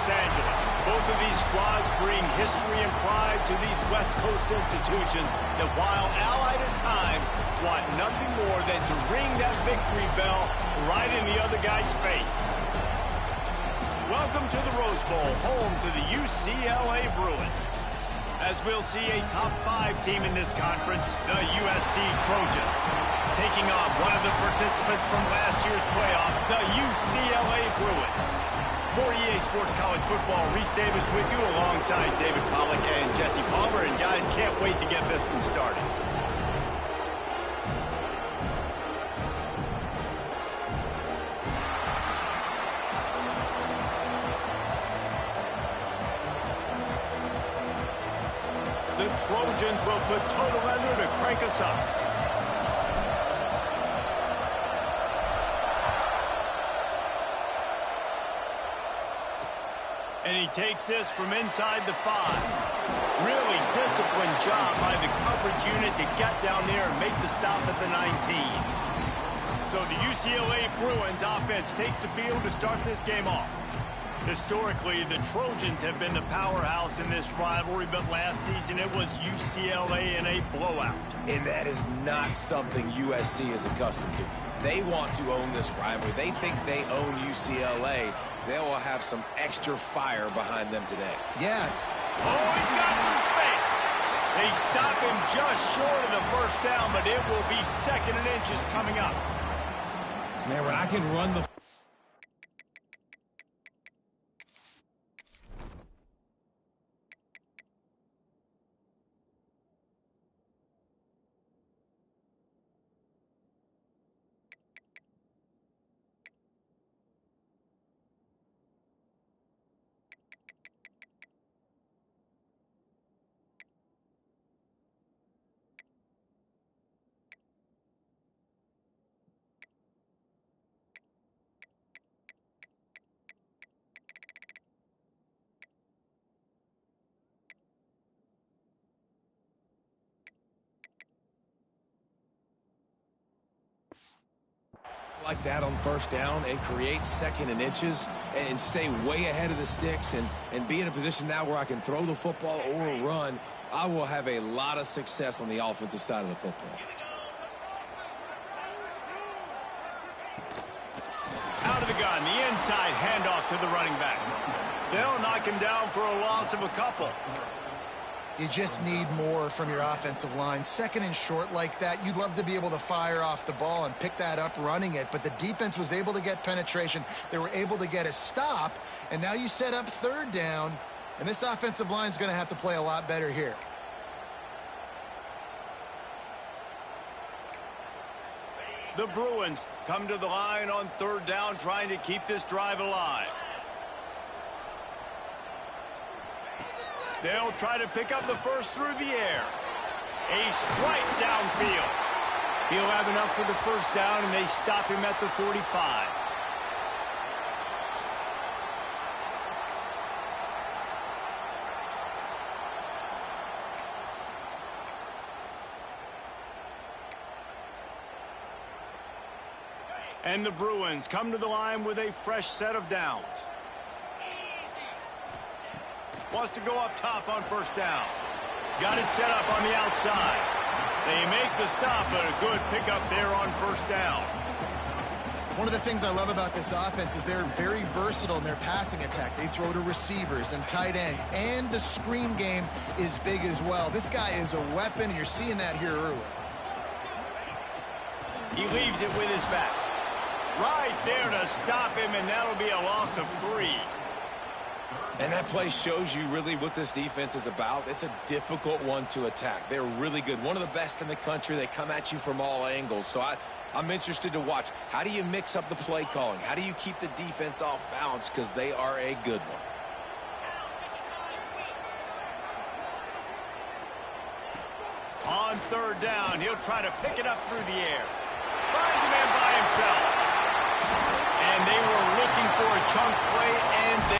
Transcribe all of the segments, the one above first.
Los Angeles. Both of these squads bring history and pride to these West Coast institutions that, while allied at times, want nothing more than to ring that victory bell right in the other guy's face. Welcome to the Rose Bowl, home to the UCLA Bruins. As we'll see a top 5 team in this conference, the USC Trojans, taking on one of the participants from last year's playoff, the UCLA Bruins. For EA Sports College Football, Reese Davis with you alongside David Pollack and Jesse Palmer. And guys, can't wait to get this one started. The Trojans will put total leather to crank us up. And he takes this from inside the 5. Really disciplined job by the coverage unit to get down there and make the stop at the 19. So the UCLA Bruins offense takes the field to start this game off. Historically, the Trojans have been the powerhouse in this rivalry, but last season it was UCLA in a blowout. And that is not something USC is accustomed to. They want to own this rivalry. They think they own UCLA. They will have some extra fire behind them today. Yeah. Oh, he's got some space. They stop him just short of the first down, but it will be 2nd and inches coming up. Man, when I can run the... like that on first down and create 2nd and inches and stay way ahead of the sticks and be in a position now where I can throw the football or run, I will have a lot of success on the offensive side of the football. Out of the gun, the inside handoff to the running back. They'll knock him down for a loss of a couple. You just need more from your offensive line. 2nd and short like that, you'd love to be able to fire off the ball and pick that up running it, but the defense was able to get penetration. They were able to get a stop, and now you set up 3rd down, and this offensive line is going to have to play a lot better here. The Bruins come to the line on 3rd down, trying to keep this drive alive. They'll try to pick up the first through the air. A strike downfield. He'll have enough for the first down, and they stop him at the 45. And the Bruins come to the line with a fresh set of downs. Wants to go up top on first down. Got it set up on the outside. They make the stop, but a good pickup there on first down. One of the things I love about this offense is they're very versatile in their passing attack. They throw to receivers and tight ends, and the screen game is big as well. This guy is a weapon, and you're seeing that here early. He leaves it with his back. Right there to stop him, and that'll be a loss of 3. And that play shows you really what this defense is about. It's a difficult one to attack. They're really good. One of the best in the country. They come at you from all angles. So I'm interested to watch. How do you mix up the play calling? How do you keep the defense off balance? Because they are a good one. On 3rd down, he'll try to pick it up through the air. Finds a man by himself. And they were looking for a chunk play, and they...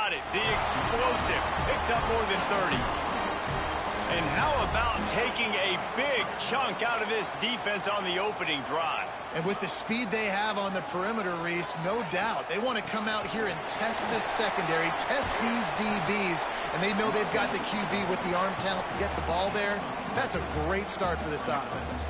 Got it. The explosive picks up more than 30. And how about taking a big chunk out of this defense on the opening drive? And with the speed they have on the perimeter, Reese, no doubt, they want to come out here and test this secondary, test these DBs, and they know they've got the QB with the arm talent to get the ball there. That's a great start for this offense.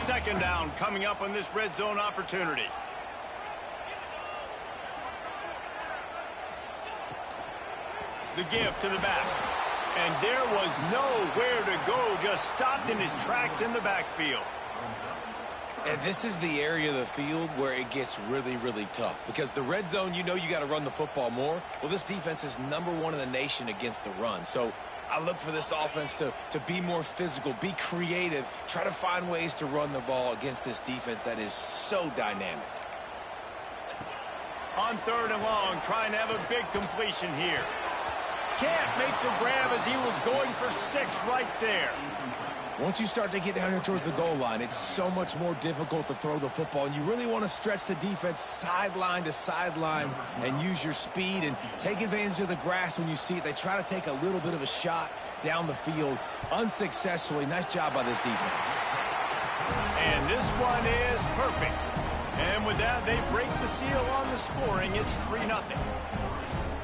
Second down coming up on this red zone opportunity. The give to the back. And there was nowhere to go, just stopped in his tracks in the backfield. And this is the area of the field where it gets really, really tough. Because the red zone, you know you got to run the football more. Well, this defense is #1 in the nation against the run. So I look for this offense to be more physical, be creative, try to find ways to run the ball against this defense that is so dynamic. On 3rd and long, trying to have a big completion here. Can't make the grab as he was going for 6 right there. Once you start to get down here towards the goal line, it's so much more difficult to throw the football, and you really want to stretch the defense sideline to sideline and use your speed and take advantage of the grass when you see it. They try to take a little bit of a shot down the field unsuccessfully. Nice job by this defense. And this one is perfect. And with that, they break the seal on the scoring. It's 3-0.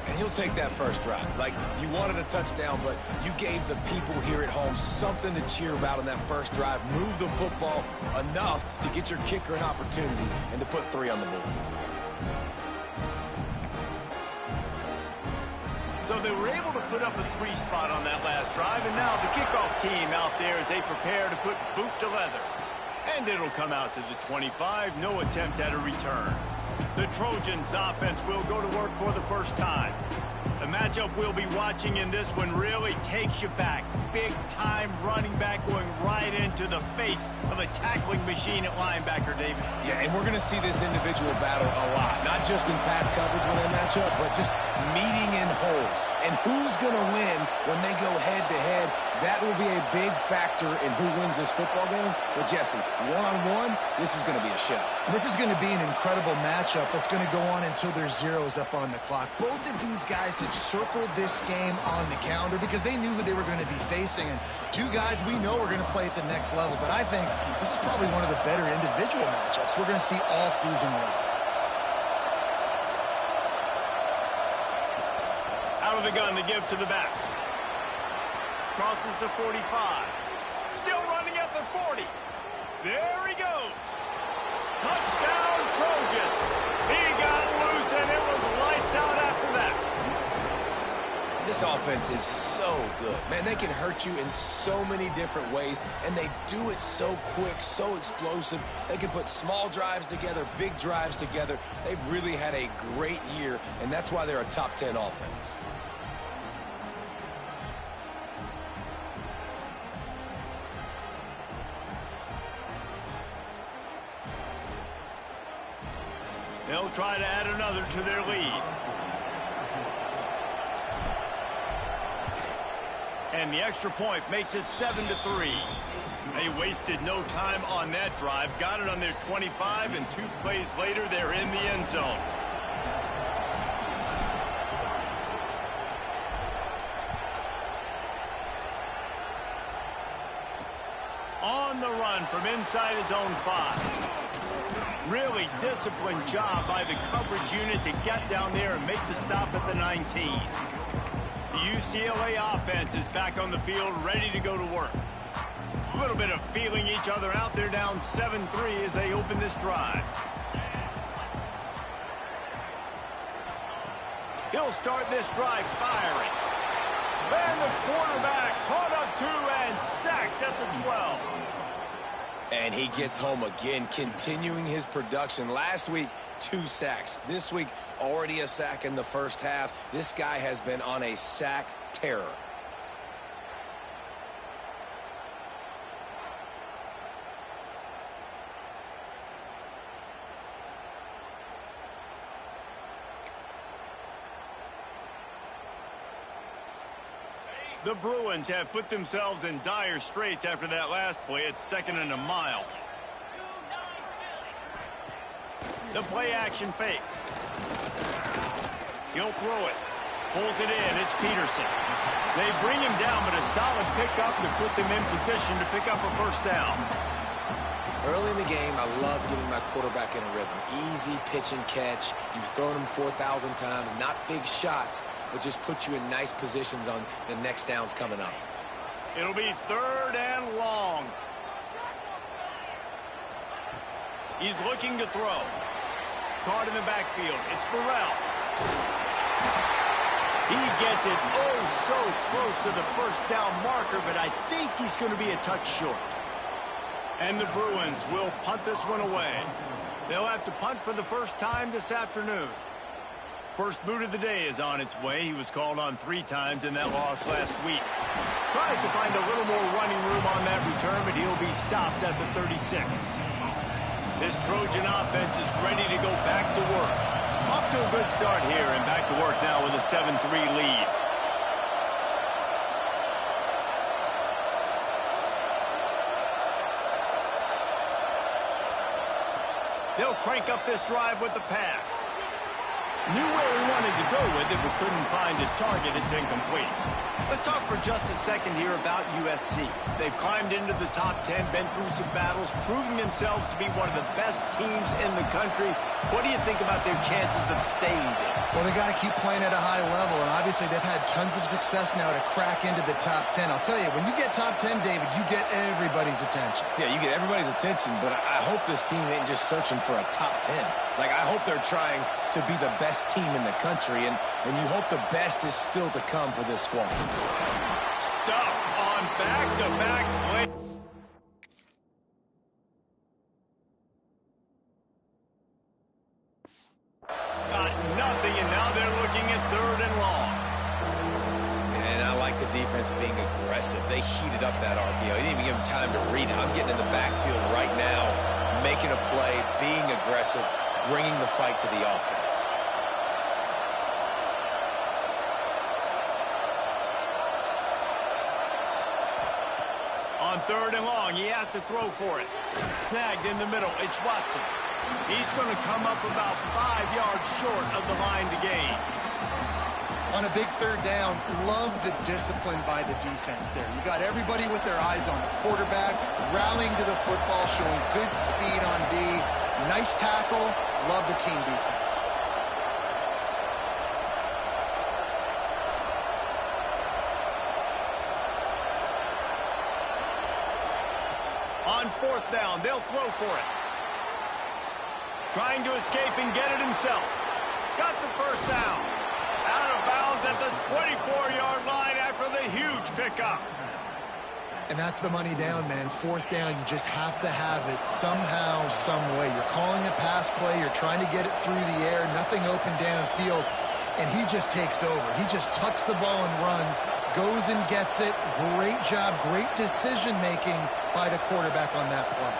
And he'll take that first drive. Like, you wanted a touchdown, but you gave the people here at home something to cheer about on that first drive. Move the football enough to get your kicker an opportunity and to put 3 on the board. So they were able to put up a 3 spot on that last drive, and now the kickoff team out there as they prepare to put boot to leather. And it'll come out to the 25, no attempt at a return. The Trojans offense will go to work for the first time. The matchup we'll be watching in this one really takes you back. Big-time running back going right into the face of a tackling machine at linebacker, David. Yeah, and we're going to see this individual battle a lot. Not just in pass coverage when they match up, but just meeting in holes. And who's going to win when they go head-to-head? That will be a big factor in who wins this football game. But, Jesse, one-on-one, this is going to be a show. This is going to be an incredible matchup that's going to go on until there's zeros up on the clock. Both of these guys have circled this game on the calendar because they knew who they were going to be facing. And 2 guys we know are going to play at the next level. But I think this is probably one of the better individual matchups we're going to see all season long. Out of the gun to give to the back. Crosses to 45. Still running at the 40. There he goes. Touchdown, Trojans. He got loose, and it was lights out after that. This offense is so good. Man, they can hurt you in so many different ways, and they do it so quick, so explosive. They can put small drives together, big drives together. They've really had a great year, and that's why they're a top 10 offense. They'll try to add another to their lead. And the extra point makes it 7-3. They wasted no time on that drive. Got it on their 25, and 2 plays later, they're in the end zone. On the run from inside his own 5. Really disciplined job by the coverage unit to get down there and make the stop at the 19. The UCLA offense is back on the field, ready to go to work. A little bit of feeling each other out. They're down 7-3 as they open this drive. He'll start this drive firing. And the quarterback caught up 2 and sacked at the 12. And he gets home again, continuing his production. Last week, 2 sacks. This week, already a sack in the first half. This guy has been on a sack terror. The Bruins have put themselves in dire straits after that last play. It's 2nd and a mile. The play action fake. He'll throw it. Pulls it in. It's Peterson. They bring him down, but a solid pickup to put them in position to pick up a first down. Early in the game, I love getting my quarterback in a rhythm. Easy pitch and catch. You've thrown him 4,000 times. Not big shots, but just put you in nice positions on the next downs coming up. It'll be 3rd and long. He's looking to throw. Caught in the backfield. It's Burrell. He gets it so close to the first down marker, but I think he's going to be a touch short. And the Bruins will punt this one away. They'll have to punt for the first time this afternoon. First boot of the day is on its way. He was called on 3 times in that loss last week. Tries to find a little more running room on that return, but he'll be stopped at the 36. This Trojan offense is ready to go back to work. Off to a good start here and back to work now with a 7-3 lead. They'll crank up this drive with the pass. Knew where he wanted to go with it, but couldn't find his target. It's incomplete. Let's talk for just a second here about USC. They've climbed into the top 10, been through some battles, proving themselves to be one of the best teams in the country. What do you think about their chances of staying there? Well, they got to keep playing at a high level, and obviously they've had tons of success now to crack into the top 10. I'll tell you, when you get top 10, David, you get everybody's attention. Yeah, you get everybody's attention, but I hope this team ain't just searching for a top 10. Like, I hope they're trying to be the best team in the country, and you hope the best is still to come for this squad. Stuff on back-to-back play. Got nothing, and now they're looking at 3rd and long. And I like the defense being aggressive. They heated up that RPO. You didn't even give them time to read it. I'm getting in the backfield right now, making a play, being aggressive, bringing the fight to the offense. On 3rd and long, he has to throw for it. Snagged in the middle, it's Watson. He's going to come up about 5 yards short of the line to gain. On a big 3rd down, love the discipline by the defense there. You got everybody with their eyes on the quarterback, rallying to the football, showing good speed on D. Nice tackle. Love the team defense. On 4th down, they'll throw for it. Trying to escape and get it himself. Got the first down. Out of bounds at the 24-yard line after the huge pickup. And that's the money down, man. 4th down, you just have to have it somehow, some way. You're calling a pass play. You're trying to get it through the air. Nothing open downfield. And he just takes over. He just tucks the ball and runs, goes and gets it. Great job, great decision-making by the quarterback on that play.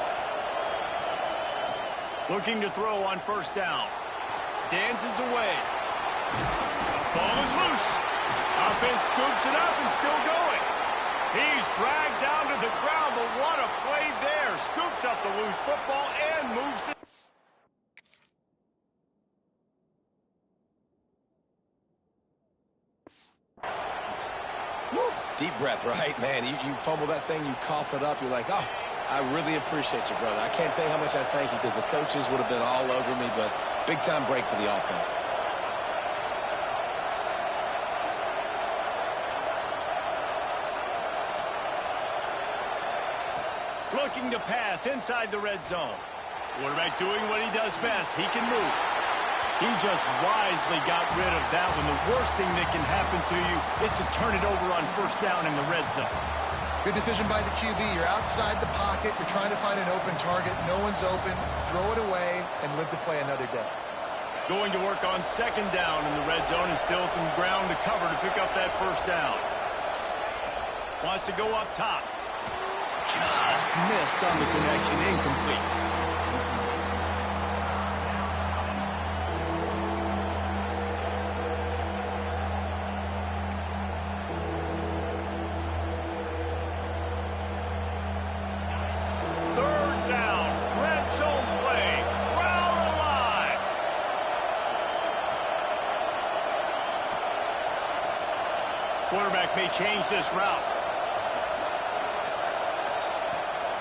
Looking to throw on 1st down. Dances away. Ball is loose. Offense scoops it up and still going. He's dragged down to the ground, but what a play there. Scoops up the loose football and moves it. Woo. Deep breath, right? Man, you fumble that thing, you cough it up, you're like, oh, I really appreciate you, brother. I can't tell you how much I thank you because the coaches would have been all over me, but big-time break for the offense. Looking to pass inside the red zone. Quarterback doing what he does best. He can move. He just wisely got rid of that one. The worst thing that can happen to you is to turn it over on 1st down in the red zone. Good decision by the QB. You're outside the pocket. You're trying to find an open target. No one's open. Throw it away and live to play another day. Going to work on 2nd down in the red zone and still some ground to cover to pick up that 1st down. Wants to go up top. Just missed on the connection. Incomplete. Quarterback may change this route.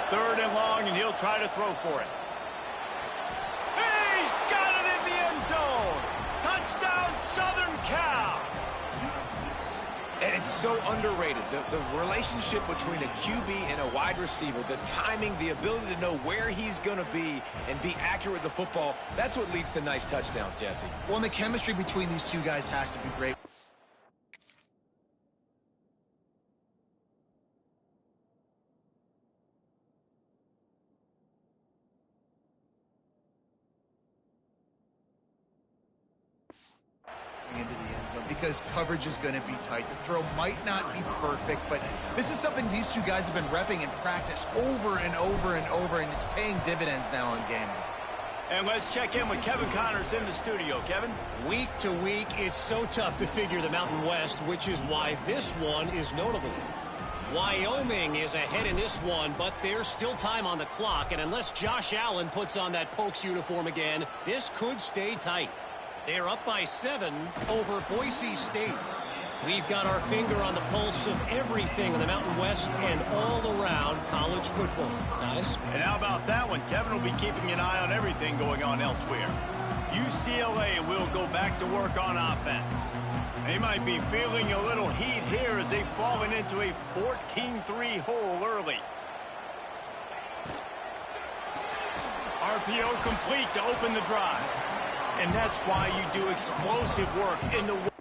3rd and long, and he'll try to throw for it. He's got it in the end zone. Touchdown, Southern Cal. And it's so underrated. The relationship between a QB and a wide receiver, the timing, the ability to know where he's going to be and be accurate with the football, that's what leads to nice touchdowns, Jesse. Well, and the chemistry between these two guys has to be great. Into the end zone because coverage is going to be tight. The throw might not be perfect, but this is something these two guys have been repping in practice over and over and over, and it's paying dividends now on game day. And let's check in with Kevin Connors in the studio. Kevin? Week to week, it's so tough to figure the Mountain West, which is why this one is notable. Wyoming is ahead in this one, but there's still time on the clock, and unless Josh Allen puts on that Pokes uniform again, this could stay tight. They're up by 7 over Boise State. We've got our finger on the pulse of everything in the Mountain West and all around college football. Guys? And how about that one? Kevin will be keeping an eye on everything going on elsewhere. UCLA will go back to work on offense. They might be feeling a little heat here as they've fallen into a 14-3 hole early. RPO complete to open the drive. And that's why you do explosive work in the...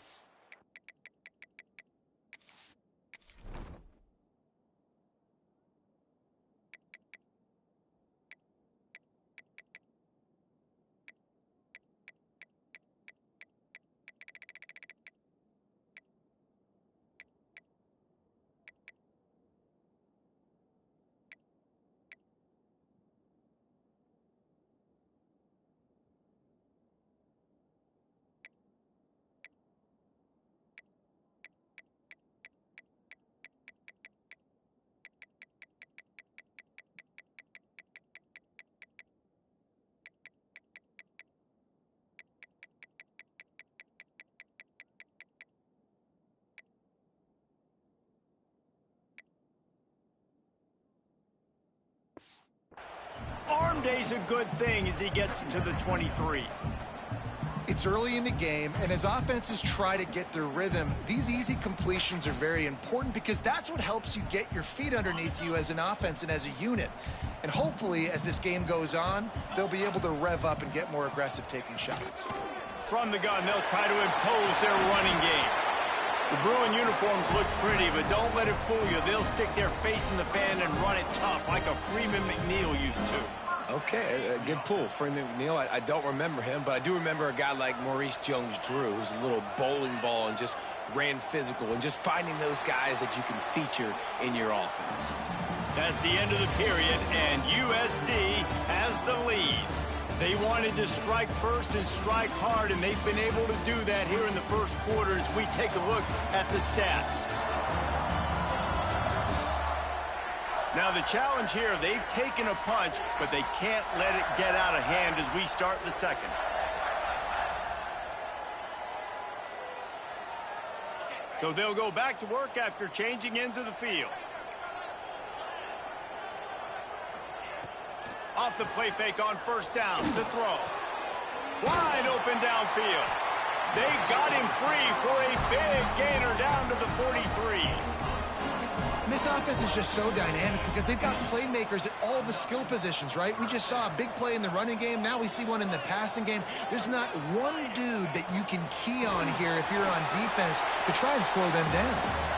Arm day's a good thing as he gets to the 23. It's early in the game, and as offenses try to get their rhythm, these easy completions are very important because that's what helps you get your feet underneath you as an offense and as a unit. And hopefully, as this game goes on, they'll be able to rev up and get more aggressive taking shots. From the gun, they'll try to impose their running game. The Bruin uniforms look pretty, but don't let it fool you. They'll stick their face in the fan and run it tough like a Freeman McNeil used to. Okay, good pull. Freeman McNeil, I don't remember him, but I do remember a guy like Maurice Jones-Drew, who's a little bowling ball and just ran physical, and just finding those guys that you can feature in your offense. That's the end of the period, and USC has the lead. They wanted to strike first and strike hard, and they've been able to do that here in the first quarter as we take a look at the stats. Now the challenge here, they've taken a punch, but they can't let it get out of hand as we start the second. So they'll go back to work after changing into the field. Off the play fake on first down to throw. Wide open downfield. They got him free for a big gainer down to the 43. And this offense is just so dynamic because they've got playmakers at all the skill positions, right? We just saw a big play in the running game. Now we see one in the passing game. There's not one dude that you can key on here if you're on defense to try and slow them down.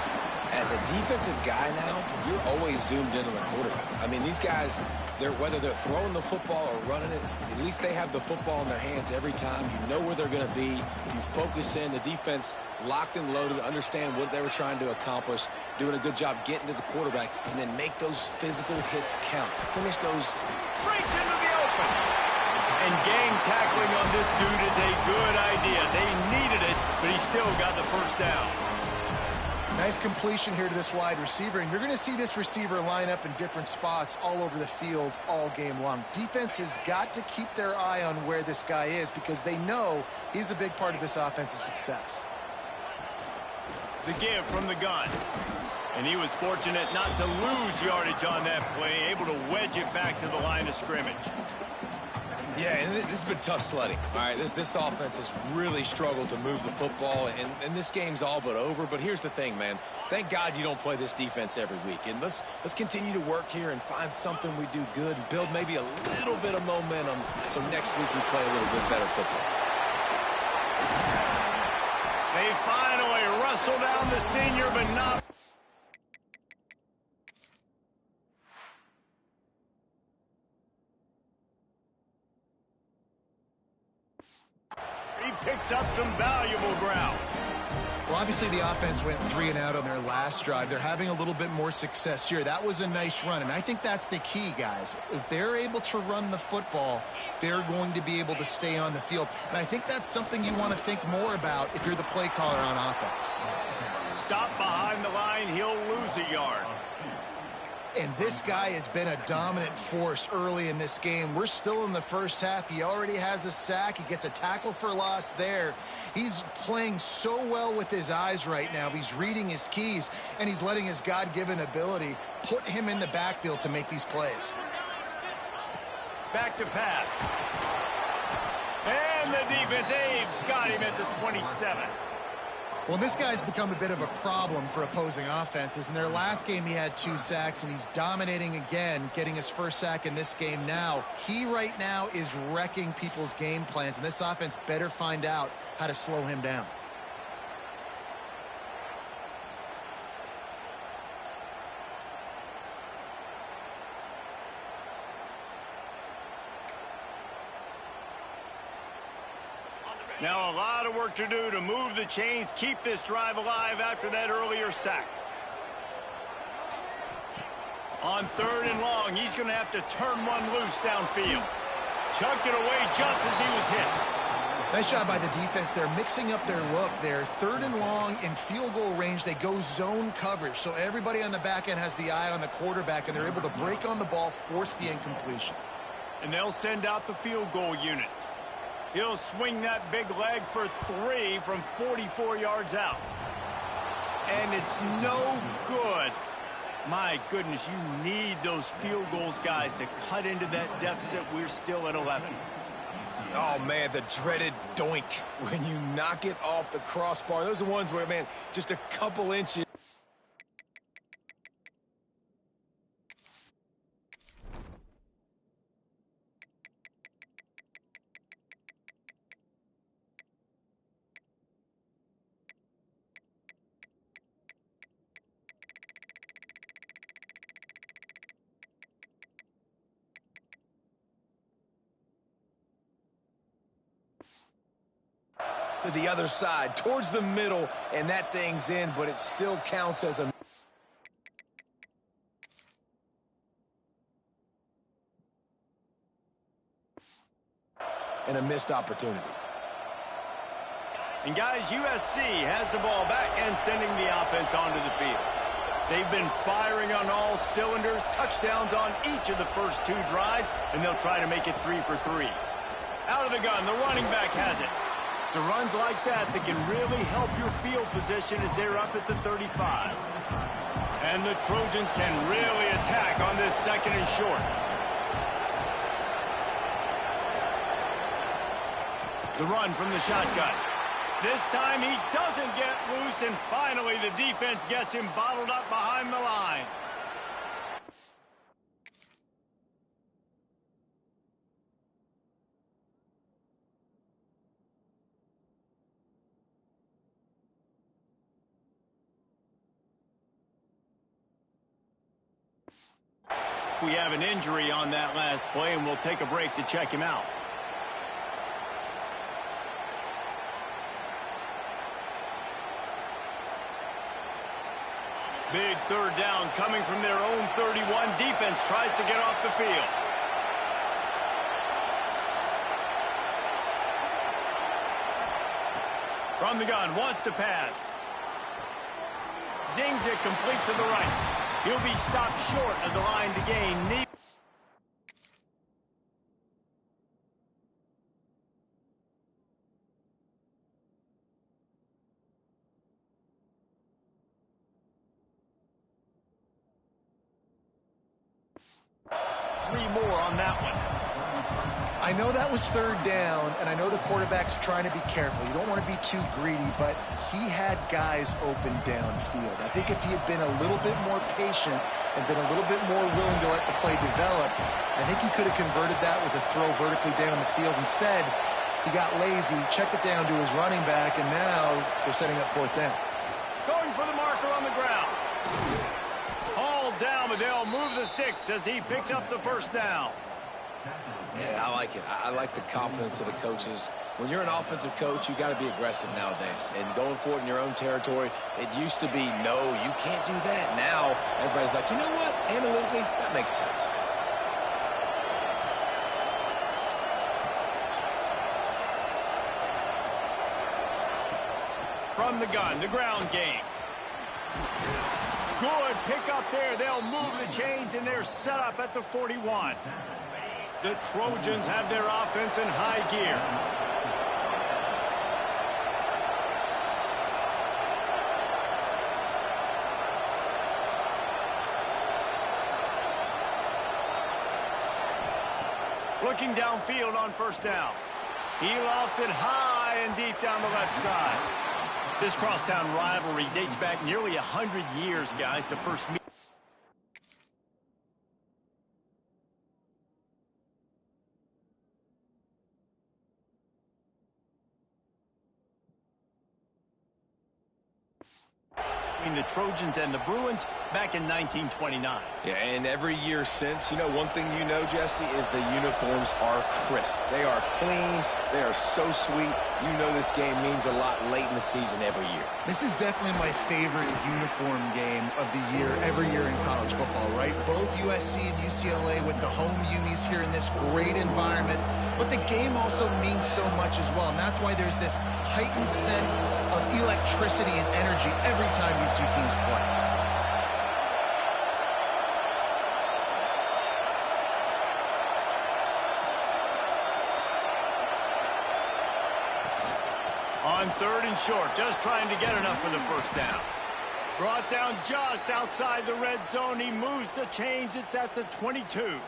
As a defensive guy now, you're always zoomed in on the quarterback. I mean, these guys, whether they're throwing the football or running it, at least they have the football in their hands every time. You know where they're going to be. You focus in. The defense locked and loaded, understand what they were trying to accomplish, doing a good job getting to the quarterback, and then make those physical hits count. Finish those. Breaks into the open. And gang tackling on this dude is a good idea. They needed it, but he still got the first down. Nice completion here to this wide receiver, and you're going to see this receiver line up in different spots all over the field all game long. Defense has got to keep their eye on where this guy is because they know he's a big part of this offense's success. The give from the gun. And he was fortunate not to lose yardage on that play, able to wedge it back to the line of scrimmage. Yeah, and this has been tough sledding. All right, this offense has really struggled to move the football, and this game's all but over. But here's the thing, man. Thank God you don't play this defense every week. And let's continue to work here and find something we do good and build maybe a little bit of momentum so next week we play a little bit better football. They finally wrestle down the senior, but not. He picks up some valuable ground. Well, obviously the offense went 3 and out on their last drive. They're having a little bit more success here. That was a nice run, and I think that's the key, guys. If they're able to run the football, they're going to be able to stay on the field. And I think that's something you want to think more about if you're the play caller on offense. Stop behind the line, he'll lose a yard. And this guy has been a dominant force early in this game. We're still in the first half. He already has a sack. He gets a tackle for loss there. He's playing so well with his eyes right now. He's reading his keys, and he's letting his God-given ability put him in the backfield to make these plays. Back to pass. And the defense, they've got him at the 27. Well, this guy's become a bit of a problem for opposing offenses. In their last game, he had 2 sacks, and he's dominating again, getting his first sack in this game now. He right now is wrecking people's game plans, and this offense better find out how to slow him down. Now a lot of work to do to move the chains, keep this drive alive after that earlier sack. On 3rd and long, he's going to have to turn one loose downfield. Chucked it away just as he was hit. Nice job by the defense. They're mixing up their look. They're 3rd and long in field goal range. They go zone coverage, so everybody on the back end has the eye on the quarterback, and they're able to break on the ball, force the incompletion. And they'll send out the field goal unit. He'll swing that big leg for 3 from 44 yards out. And it's no good. My goodness, you need those field goals, guys, to cut into that deficit. We're still at 11. Oh, man, the dreaded doink when you knock it off the crossbar. Those are ones where, man, just a couple inches. To the other side, towards the middle, and that thing's in, but it still counts as a... and a missed opportunity. And guys, USC has the ball back and sending the offense onto the field. They've been firing on all cylinders, touchdowns on each of the first 2 drives, and they'll try to make it 3 for 3. Out of the gun, the running back has it. So runs like that can really help your field position as they're up at the 35. And the Trojans can really attack on this 2nd and short. The run from the shotgun. This time he doesn't get loose, and finally the defense gets him bottled up behind the line. We have an injury on that last play, and we'll take a break to check him out. Big 3rd down coming from their own 31. Defense tries to get off the field. From the gun, wants to pass. Zings it complete to the right. He'll be stopped short of the line to gain. I know that was third down, and I know the quarterback's trying to be careful. You don't want to be too greedy, but he had guys open downfield. I think if he had been a little bit more patient and been a little bit more willing to let the play develop, I think he could have converted that with a throw vertically down the field. Instead, he got lazy, checked it down to his running back, and now they're setting up fourth down. Going for the marker on the ground. Hauled down, but they'll move the sticks as he picks up the first down. Yeah, I like it. I like the confidence of the coaches. When you're an offensive coach, you got to be aggressive nowadays. And going for it in your own territory, it used to be, no, you can't do that. Now, everybody's like, you know what? Analytically, that makes sense. From the gun, the ground game. Good pick up there. They'll move the chains, and they're set up at the 41. The Trojans have their offense in high gear. Looking downfield on first down. He lofts it high and deep down the left side. This crosstown rivalry dates back nearly 100 years, guys. The first meet. The Trojans and the Bruins back in 1929. Yeah, and every year since, you know, one thing you know, Jesse, is the uniforms are crisp. They are clean. They are so sweet. You know this game means a lot late in the season every year. This is definitely my favorite uniform game of the year, every year in college football, right? Both USC and UCLA with the home unis here in this great environment. But the game also means so much as well, and that's why there's this heightened sense of electricity and energy every time these two teams play. On third and short, just trying to get enough for the first down. Brought down just outside the red zone. He moves the chains. It's at the 22.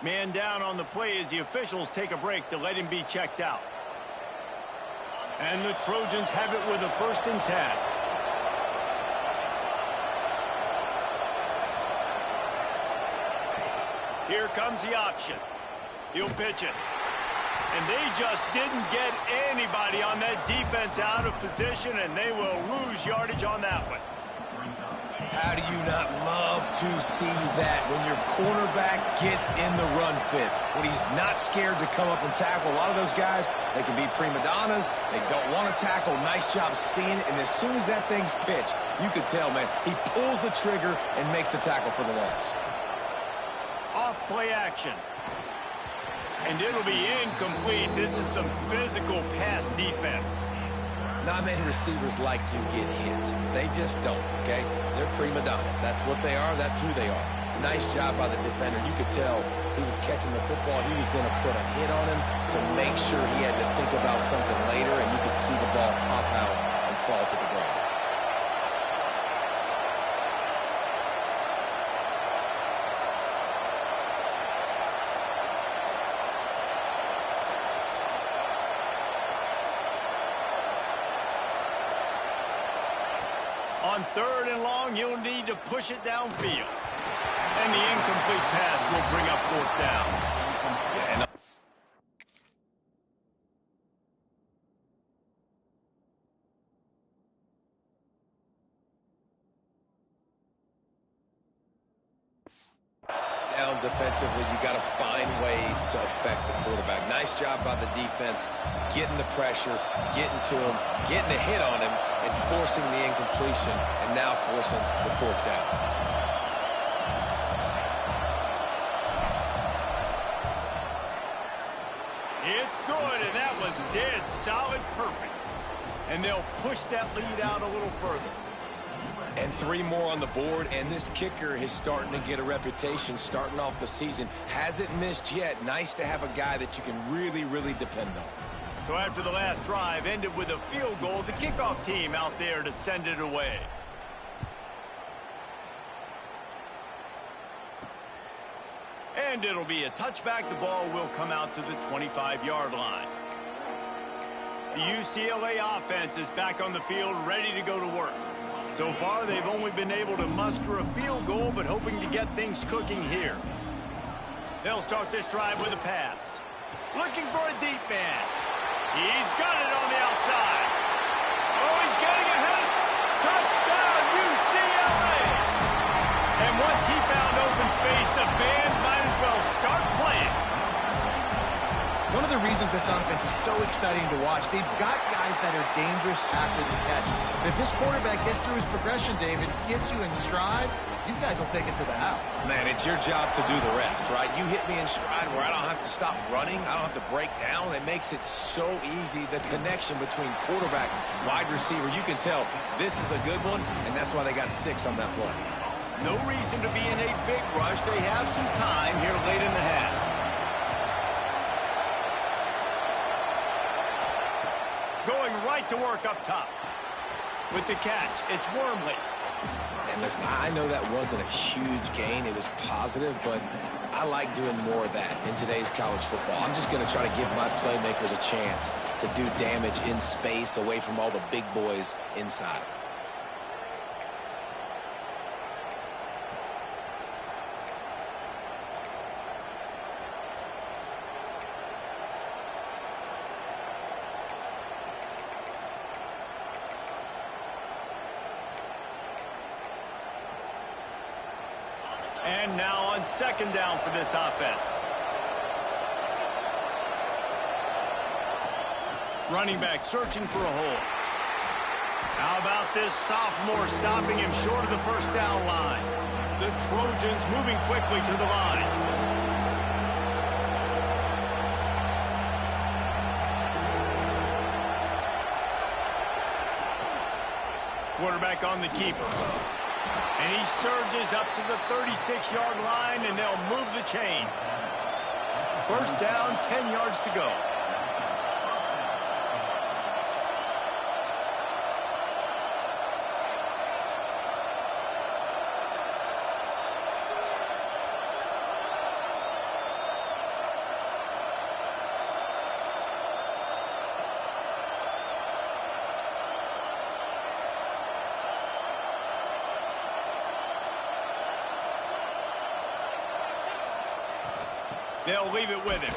Man down on the play as the officials take a break to let him be checked out. And the Trojans have it with a 1st and 10. Here comes the option. He'll pitch it. And they just didn't get anybody on that defense out of position, and they will lose yardage on that one. How do you not love to see that when your cornerback gets in the run fit, when he's not scared to come up and tackle? A lot of those guys, they can be prima donnas. They don't want to tackle. Nice job seeing it. And as soon as that thing's pitched, you can tell, man, he pulls the trigger and makes the tackle for the loss. Off play action. And it'll be incomplete. This is some physical pass defense. Not many receivers like to get hit. They just don't, okay? They're prima donnas. That's what they are. That's who they are. Nice job by the defender. You could tell he was catching the football. He was going to put a hit on him to make sure he had to think about something later, and you could see the ball pop out and fall to the ground. On third and long, you'll need to push it downfield. And the incomplete pass will bring up fourth down. Down defensively, you got to find ways to affect the quarterback. Nice job by the defense, getting the pressure, getting to him, getting a hit on him, and forcing the incompletion, and now forcing the fourth down. It's good, and that was dead solid perfect. And they'll push that lead out a little further. And 3 more on the board, and this kicker is starting to get a reputation starting off the season. Hasn't missed yet. Nice to have a guy that you can really, really depend on. So after the last drive ended with a field goal, the kickoff team out there to send it away. And it'll be a touchback. The ball will come out to the 25-yard line. The UCLA offense is back on the field, ready to go to work. So far, they've only been able to muster a field goal, but hoping to get things cooking here. They'll start this drive with a pass. Looking for a deep man. He's got it on the outside. Oh, he's getting ahead. Touchdown, UCLA! And once he found open space, the band might as well start playing. One of the reasons this offense is so exciting to watch, they've got guys that are dangerous after the catch. And if this quarterback gets through his progression, David, gets you in stride, these guys will take it to the house. Man, it's your job to do the rest, right? You hit me in stride where I don't have to stop running. I don't have to break down. It makes it so easy. The connection between quarterback, wide receiver, you can tell this is a good one, and that's why they got 6 on that play. No reason to be in a big rush. They have some time here late in the half. Going right to work up top. With the catch, it's Wormley. And listen, I know that wasn't a huge gain. It was positive, but I like doing more of that in today's college football. I'm just going to try to give my playmakers a chance to do damage in space away from all the big boys inside. And now on second down for this offense. Running back searching for a hole. How about this sophomore stopping him short of the first down line? The Trojans moving quickly to the line. Quarterback on the keeper. And he surges up to the 36-yard line, and they'll move the chain. First down, 10 yards to go. They'll leave it with him.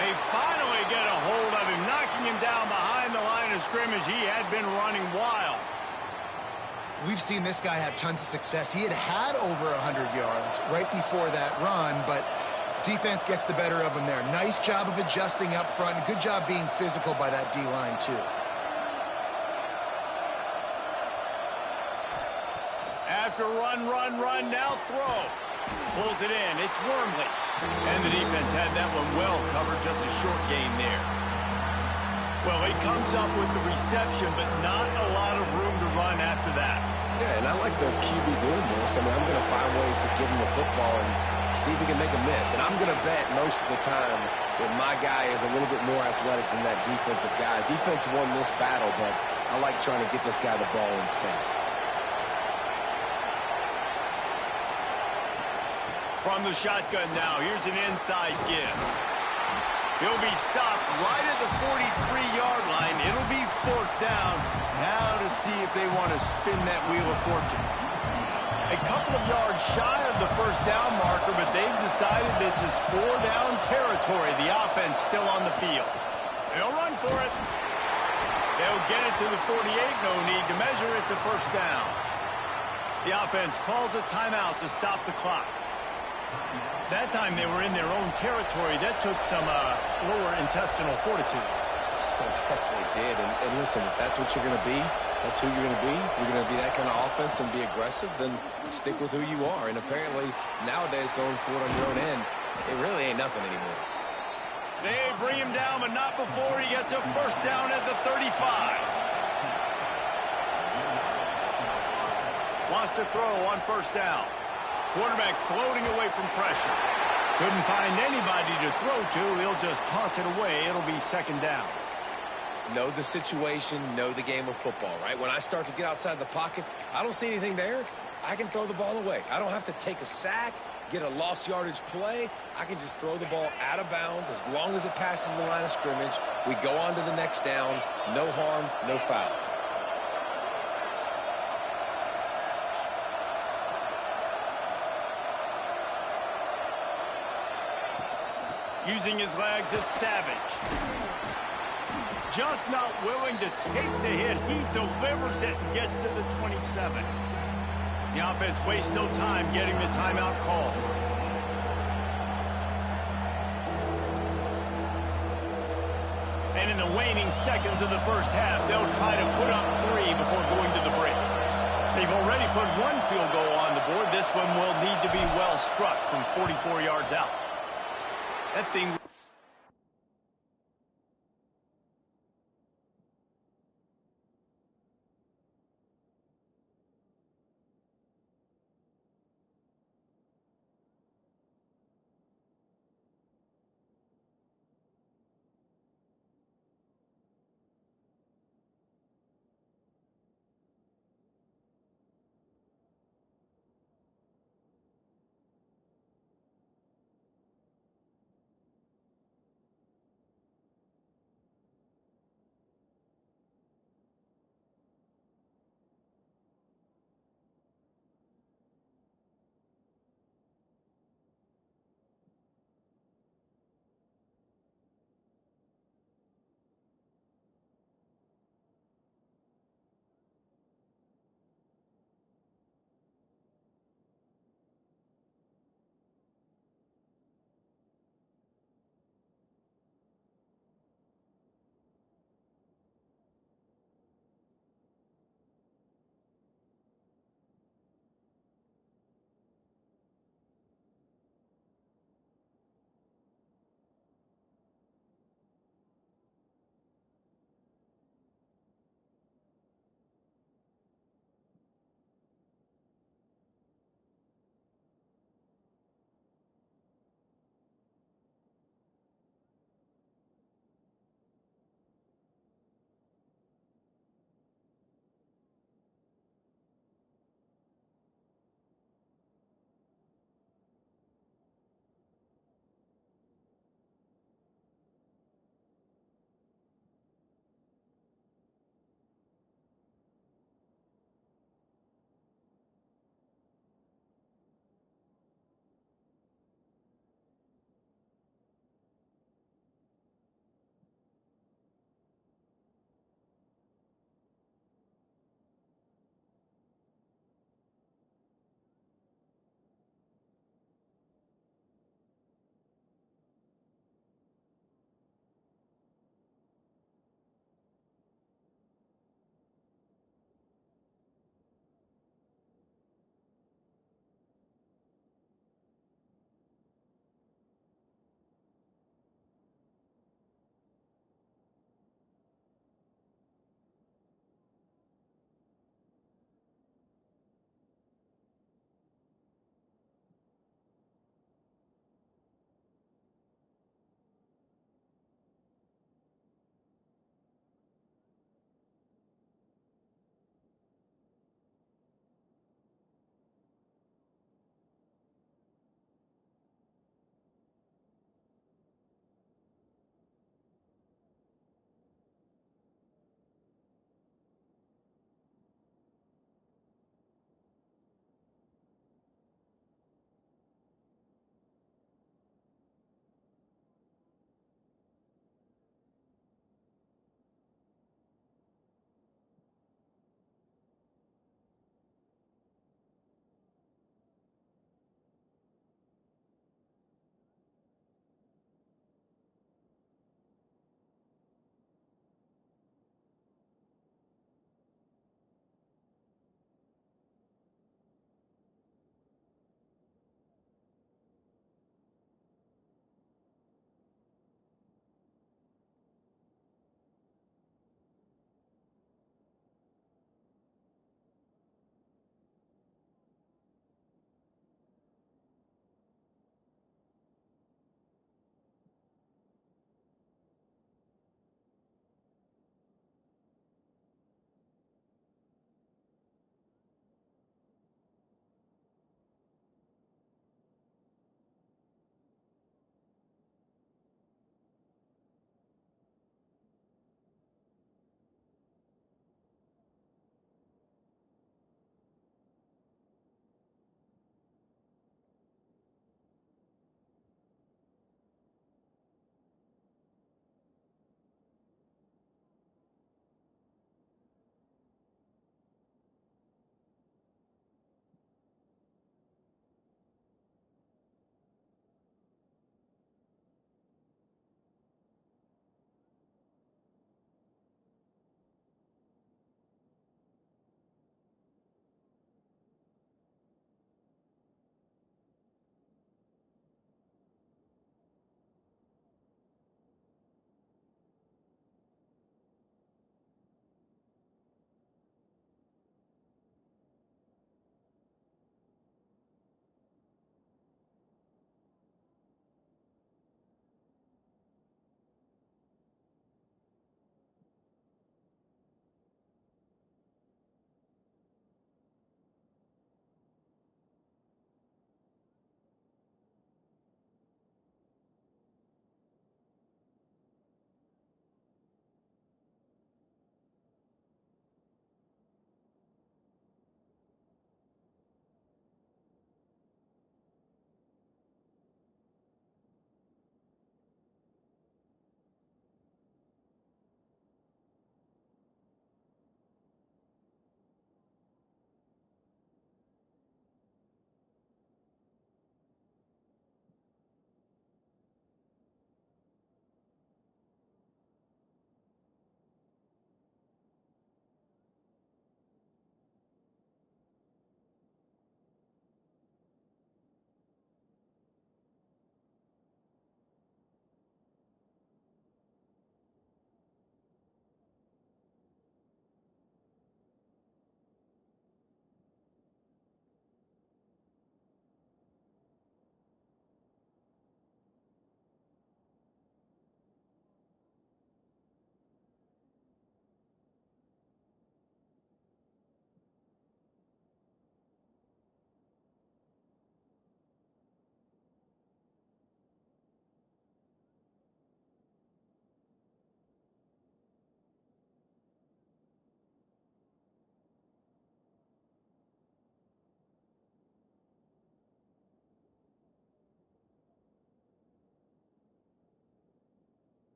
They finally get a hold of him, knocking him down behind the line of scrimmage. He had been running wild. We've seen this guy have tons of success. He had over 100 yards right before that run, but defense gets the better of him there. Nice job of adjusting up front. Good job being physical by that D-line, too. After run, now throw. Pulls it in. It's Wormley. And the defense had that one well covered. Just a short gain there. Well, he comes up with the reception, but not a lot of room to run after that. Yeah, and I like the QB doing this. I mean, I'm going to find ways to give him the football and see if he can make a miss. And I'm going to bet most of the time that my guy is a little bit more athletic than that defensive guy. Defense won this battle, but I like trying to get this guy the ball in space. From the shotgun now, here's an inside give. He'll be stopped right at the 43-yard line. It'll be fourth down. Now to see if they want to spin that wheel of fortune. A couple of yards shy of the first down marker, but they've decided this is 4-down territory. The offense still on the field. They'll run for it. They'll get it to the 48. No need to measure. It's a first down. The offense calls a timeout to stop the clock. That time they were in their own territory. That took some lower intestinal fortitude. It definitely did. And listen, if that's what you're going to be, that's who you're going to be. You're going to be that kind of offense and be aggressive, then stick with who you are. And apparently, nowadays, going for it on your own end, it really ain't nothing anymore. They bring him down, but not before he gets a first down at the 35. Wants to throw on first down. Quarterback floating away from pressure. Couldn't find anybody to throw to. He'll just toss it away. It'll be second down. Know the situation, know the game of football, right? When I start to get outside the pocket, I don't see anything there. I can throw the ball away. I don't have to take a sack, get a lost yardage play, I can just throw the ball out of bounds as long as it passes the line of scrimmage. We go on to the next down. No harm, no foul. Using his legs, it's Savage. Just not willing to take the hit. He delivers it and gets to the 27. The offense wastes no time getting the timeout call. And in the waning seconds of the first half, they'll try to put up 3 before going to the break. They've already put 1 field goal on the board. This one will need to be well struck from 44 yards out. That thing...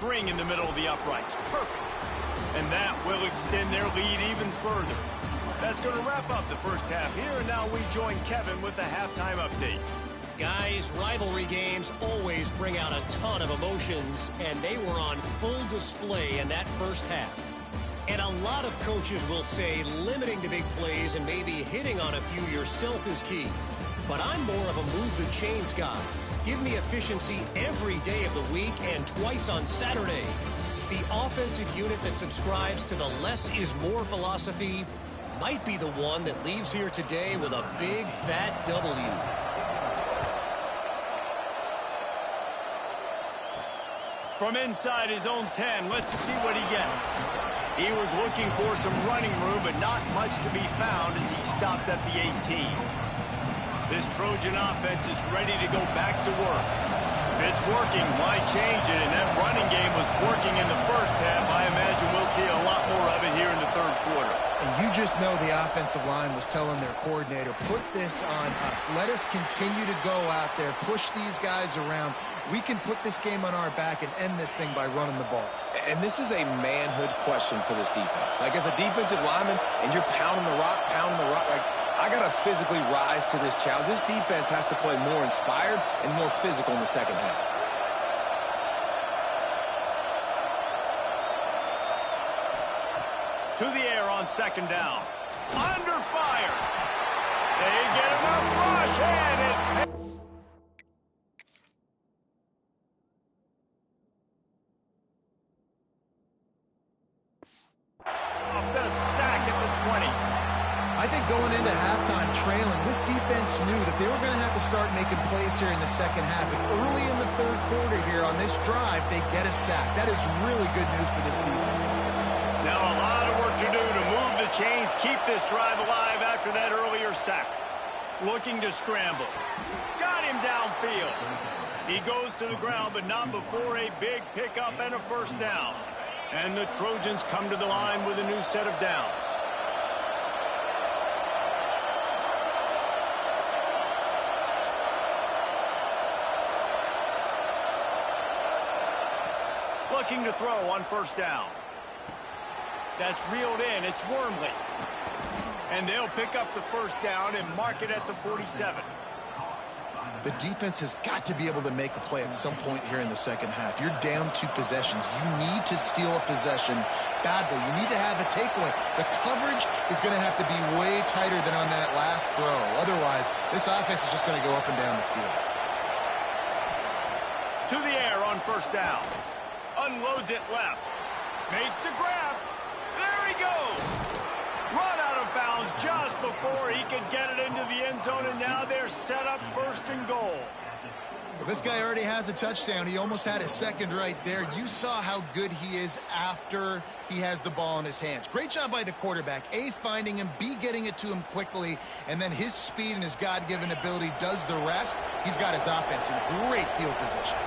string in the middle of the uprights. Perfect. And that will extend their lead even further. That's going to wrap up the first half here, and now we join Kevin with the halftime update. Guys, rivalry games always bring out a ton of emotions, and they were on full display in that first half. And a lot of coaches will say limiting the big plays and maybe hitting on a few yourself is key. But I'm more of a move the chains guy. Give me efficiency every day of the week and twice on Saturday. The offensive unit that subscribes to the less is more philosophy might be the one that leaves here today with a big fat W. From inside his own 10, let's see what he gets. He was looking for some running room, but not much to be found as he stopped at the 18. This Trojan offense is ready to go back to work. If it's working, why change it? And that running game was working in the first half. I imagine we'll see a lot more of it here in the third quarter. And you just know the offensive line was telling their coordinator, put this on us. Let us continue to go out there, push these guys around. We can put this game on our back and end this thing by running the ball. And this is a manhood question for this defense. Like, as a defensive lineman, and you're pounding the rock, like, I got to physically rise to this challenge. This defense has to play more inspired and more physical in the second half. To the air on second down. Under fire. They get enough rush, and it... off the sack at the 20. I think going into halftime trailing, this defense knew that they were going to have to start making plays here in the second half. And early in the third quarter here on this drive, they get a sack. That is really good news for this defense. Now a lot of work to do to move the chains, keep this drive alive after that earlier sack. Looking to scramble. Got him downfield. He goes to the ground, but not before a big pickup and a first down. And the Trojans come to the line with a new set of downs. Looking to throw on first down. That's reeled in. It's Wormley. And they'll pick up the first down and mark it at the 47. The defense has got to be able to make a play at some point here in the second half. You're down 2 possessions. You need to steal a possession badly. You need to have a takeaway. The coverage is going to have to be way tighter than on that last throw. Otherwise, this offense is just going to go up and down the field. To the air on first down. Unloads it left. Makes the grab. There he goes. Run out of bounds just before he could get it into the end zone, and now they're set up first and goal. Well, this guy already has a touchdown. He almost had a second right there. You saw how good he is after he has the ball in his hands. Great job by the quarterback. A, finding him, B, getting it to him quickly, and then his speed and his God-given ability does the rest. He's got his offense in great field position.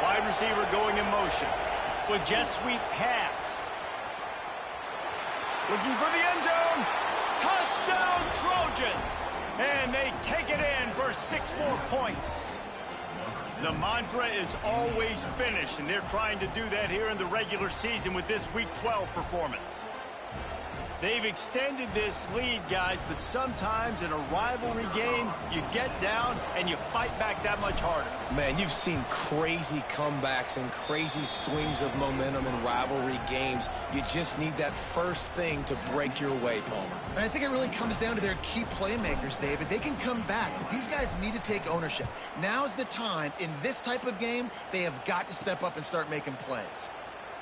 Wide receiver going in motion. With jet sweep pass. Looking for the end zone. Touchdown Trojans. And they take it in for 6 more points. The mantra is always finish, and they're trying to do that here in the regular season with this Week 12 performance. They've extended this lead, guys, but sometimes in a rivalry game, you get down and you fight back that much harder. Man, you've seen crazy comebacks and crazy swings of momentum in rivalry games. You just need that first thing to break your way, Palmer. And I think it really comes down to their key playmakers, David. They can come back, but these guys need to take ownership. Now's the time. In this type of game, they have got to step up and start making plays.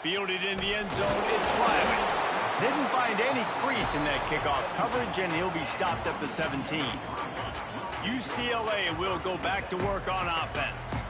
Fielded in the end zone, it's Riley. Didn't find any crease in that kickoff coverage, and he'll be stopped at the 17. UCLA will go back to work on offense.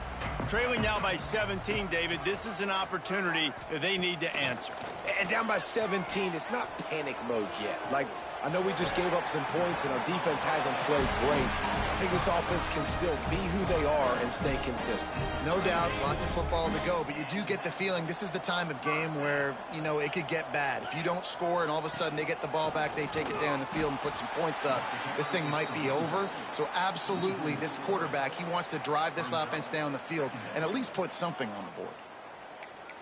Trailing now by 17, David, this is an opportunity that they need to answer. And down by 17, it's not panic mode yet. Like, I know we just gave up some points and our defense hasn't played great. I think this offense can still be who they are and stay consistent. No doubt, lots of football to go, but you do get the feeling this is the time of game where, you know, it could get bad. If you don't score and all of a sudden they get the ball back, they take it down the field and put some points up, this thing might be over. So absolutely, this quarterback, he wants to drive this offense down the field and at least put something on the board.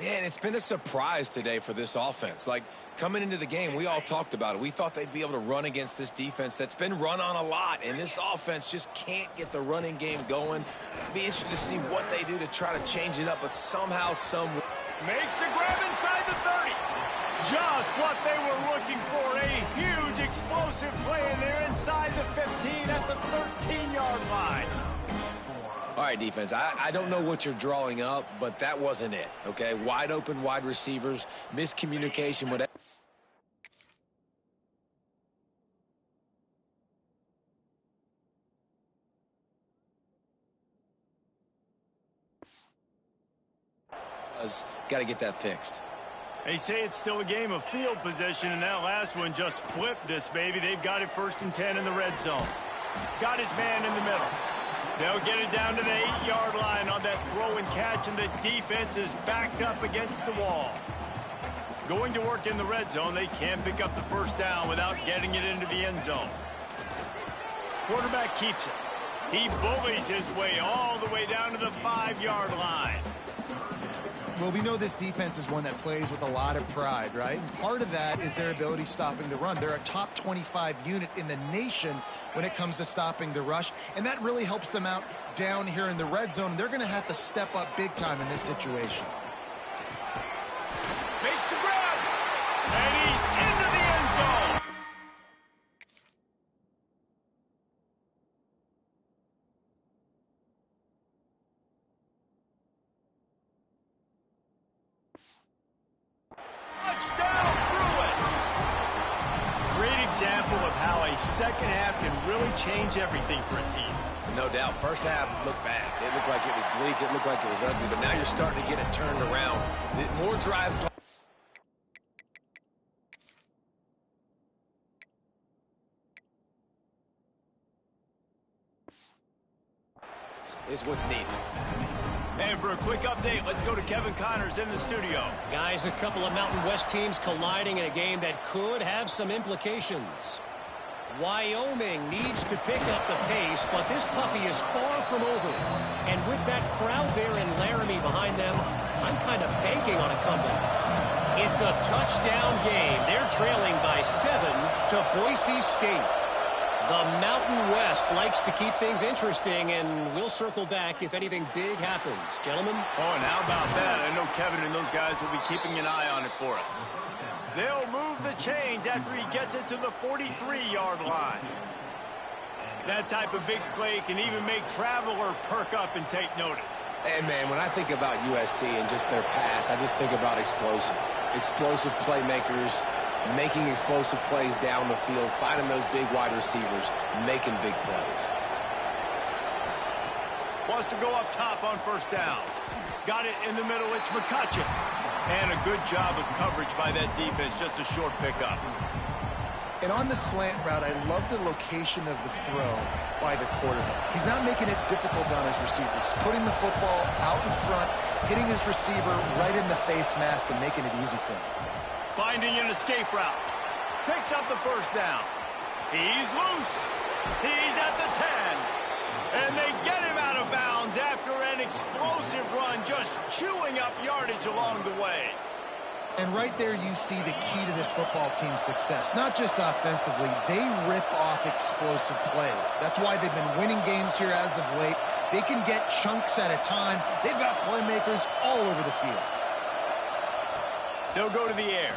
Yeah, and it's been a surprise today for this offense. Like, coming into the game, we all talked about it. We thought they'd be able to run against this defense that's been run on a lot, and this offense just can't get the running game going. Be interested to see what they do to try to change it up, but somehow, Makes the grab inside the 30. Just what they were looking for, a huge explosive play, and they're inside the 15 at the 13-yard line. All right, defense, I don't know what you're drawing up, but that wasn't it, okay? Wide open wide receivers, miscommunication, whatever. Got to get that fixed. They say it's still a game of field position, and that last one just flipped this baby. They've got it 1st and 10 in the red zone. Got his man in the middle. They'll get it down to the 8-yard line on that throw and catch, and the defense is backed up against the wall. Going to work in the red zone, they can't pick up the first down without getting it into the end zone. Quarterback keeps it. He bullies his way all the way down to the 5-yard line. Well, we know this defense is one that plays with a lot of pride, right? And part of that is their ability stopping the run. They're a top 25 unit in the nation when it comes to stopping the rush, and that really helps them out down here in the red zone. They're going to have to step up big time in this situation. Makes the grab, and he's into the end zone. Touchdown, Bruins! Great example of how a second half can really change everything for a team. No doubt. First half looked bad. It looked like it was bleak. It looked like it was ugly. But now you're starting to get it turned around. More drives. Is what's needed. And for a quick update, let's go to Kevin Connors in the studio. Guys, a couple of Mountain West teams colliding in a game that could have some implications. Wyoming needs to pick up the pace, but this puppy is far from over. And with that crowd there in Laramie behind them, I'm kind of banking on a comeback. It's a touchdown game. They're trailing by 7 to Boise State. The Mountain West likes to keep things interesting, and we'll circle back if anything big happens. Gentlemen? Oh, and how about that? I know Kevin and those guys will be keeping an eye on it for us. They'll move the chains after he gets it to the 43-yard line. That type of big play can even make Traveler perk up and take notice. And, man, when I think about USC and just their pass, I just think about explosive playmakers, making explosive plays down the field, finding those big wide receivers, making big plays. Wants to go up top on first down. Got it in the middle. It's McCutcheon. And a good job of coverage by that defense. Just a short pickup. And on the slant route, I love the location of the throw by the quarterback. He's not making it difficult on his receivers. Putting the football out in front, hitting his receiver right in the face mask and making it easy for him. Finding an escape route. Picks up the first down. He's loose. He's at the 10. And they get him out of bounds after an explosive run, just chewing up yardage along the way. And right there you see the key to this football team's success. Not just offensively, they rip off explosive plays. That's why they've been winning games here as of late. They can get chunks at a time. They've got playmakers all over the field. They'll go to the air.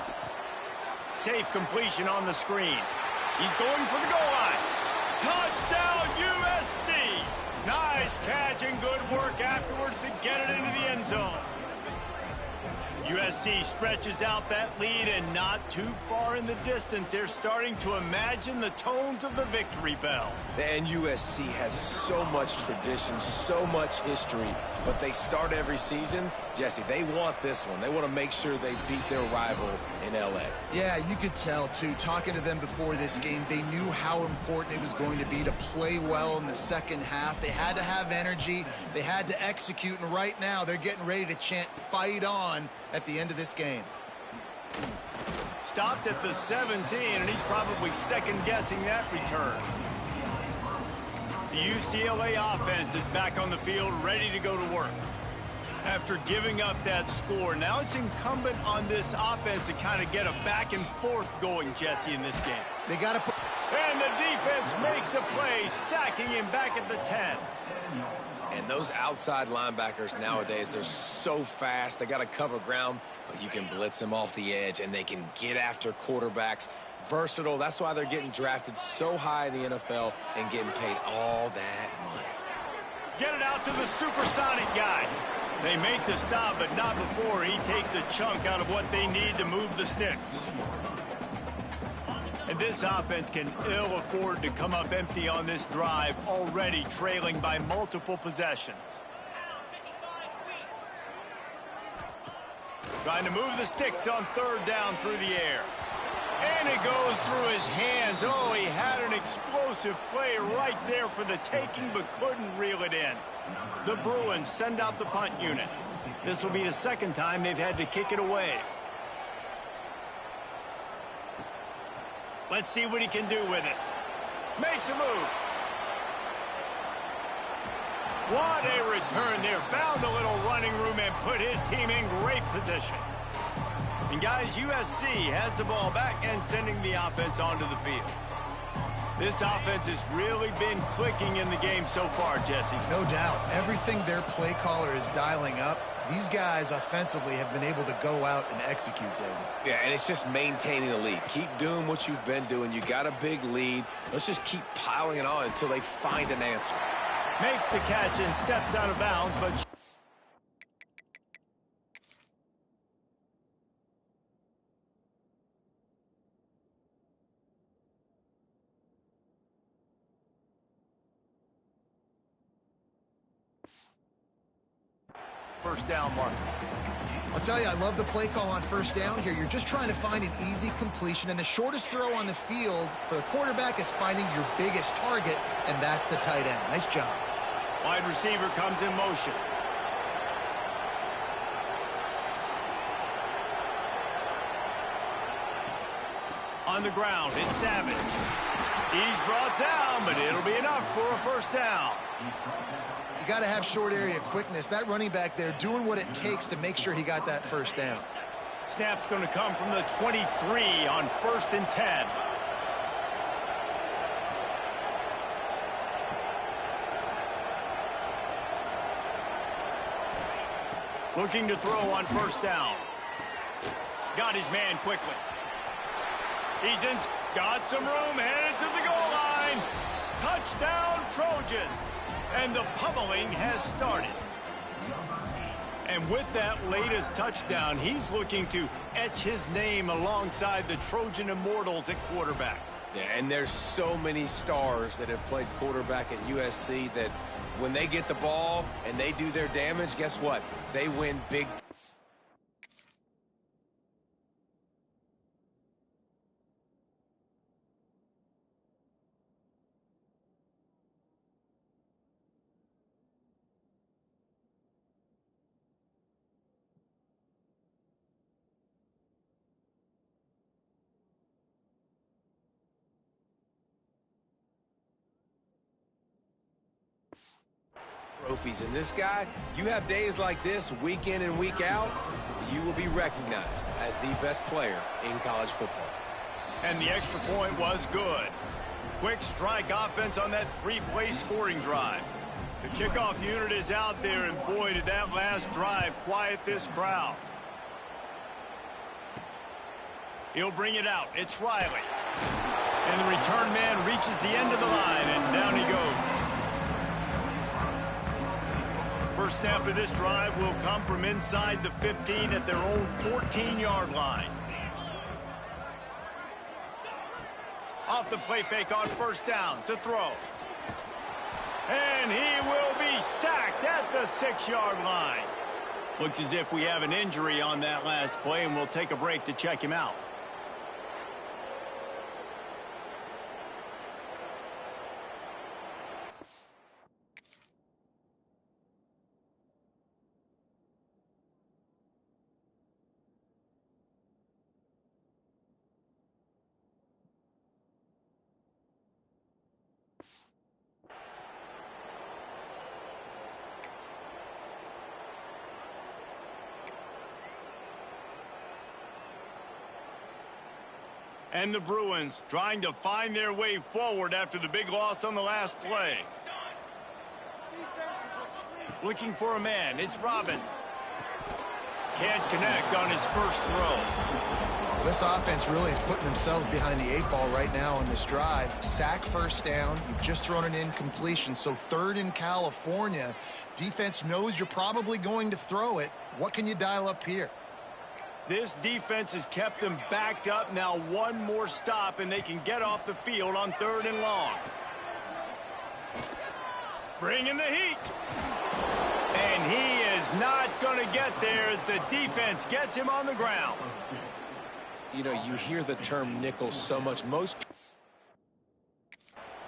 Safe completion on the screen. He's going for the goal line. Touchdown, USC! Nice catch and good work afterwards to get it into the end zone. USC stretches out that lead and not too far in the distance. They're starting to imagine the tones of the victory bell. And USC has so much tradition, so much history, but they start every season. Jesse, they want this one. They want to make sure they beat their rival in LA. Yeah, you could tell, too. Talking to them before this game, they knew how important it was going to be to play well in the second half. They had to have energy. They had to execute, and right now they're getting ready to chant "Fight on" at the end of this game. Stopped at the 17, and he's probably second-guessing that return. The UCLA offense is back on the field, ready to go to work. After giving up that score, now it's incumbent on this offense to kind of get a back and forth going, Jesse, in this game. They got to put... And the defense makes a play, sacking him back at the 10. And those outside linebackers nowadays, they're so fast. They got to cover ground, but you can blitz them off the edge, and they can get after quarterbacks. Versatile. That's why they're getting drafted so high in the NFL and getting paid all that money. Get it out to the supersonic guy. They make the stop, but not before he takes a chunk out of what they need to move the sticks. And this offense can ill afford to come up empty on this drive, already trailing by multiple possessions. Trying to move the sticks on third down through the air. And it goes through his hands. Oh, he had an explosive play right there for the taking, but couldn't reel it in. The Bruins send out the punt unit. This will be the second time they've had to kick it away. Let's see what he can do with it. Makes a move. What a return there. Found a little running room and put his team in great position. And guys, USC has the ball back and sending the offense onto the field. This offense has really been clicking in the game so far, Jesse. No doubt. Everything their play caller is dialing up, these guys offensively have been able to go out and execute, David. Yeah, and it's just maintaining the lead. Keep doing what you've been doing. You got a big lead. Let's just keep piling it on until they find an answer. Makes the catch and steps out of bounds, but... First down mark. I'll tell you, I love the play call on first down here. You're just trying to find an easy completion, and the shortest throw on the field for the quarterback is finding your biggest target, and that's the tight end. Nice job. Wide receiver comes in motion. On the ground, it's Savage. He's brought down, but it'll be enough for a first down. You got to have short area quickness. That running back there doing what it takes to make sure he got that first down. Snap's going to come from the 23 on 1st and 10. Looking to throw on first down. Got his man quickly. He's in. Got some room, headed to the goal line. Touchdown, Trojans. And the pummeling has started. And with that latest touchdown, he's looking to etch his name alongside the Trojan Immortals at quarterback. Yeah, and there's so many stars that have played quarterback at USC that when they get the ball and they do their damage, guess what? They win big. Trophies. And this guy, you have days like this, week in and week out, you will be recognized as the best player in college football. And the extra point was good. Quick strike offense on that 3-play scoring drive. The kickoff unit is out there, and boy, did that last drive quiet this crowd. He'll bring it out. It's Riley. And the return man reaches the end of the line, and down he goes. First snap of this drive will come from inside the 15 at their own 14-yard line. Off the play fake on first down to throw. And he will be sacked at the 6-yard line. Looks as if we have an injury on that last play, and we'll take a break to check him out. And the Bruins trying to find their way forward after the big loss on the last play. Looking for a man. It's Robbins. Can't connect on his first throw. This offense really is putting themselves behind the 8 ball right now on this drive. Sack first down. You've just thrown an incompletion. So 3rd in California. Defense knows you're probably going to throw it. What can you dial up here? This defense has kept them backed up. Now one more stop, and they can get off the field on 3rd and long. Bringing the heat. And he is not going to get there as the defense gets him on the ground. You know, you hear the term nickel so much. Most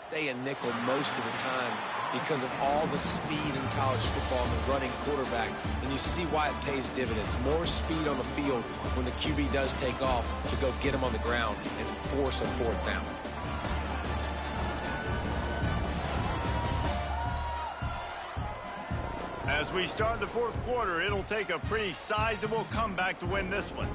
stay in nickel most of the time because of all the speed in college football and the running quarterback. And you see why it pays dividends. More speed on the field when the QB does take off to go get him on the ground and force a 4th down. As we start the 4th quarter, it'll take a pretty sizable comeback to win this one.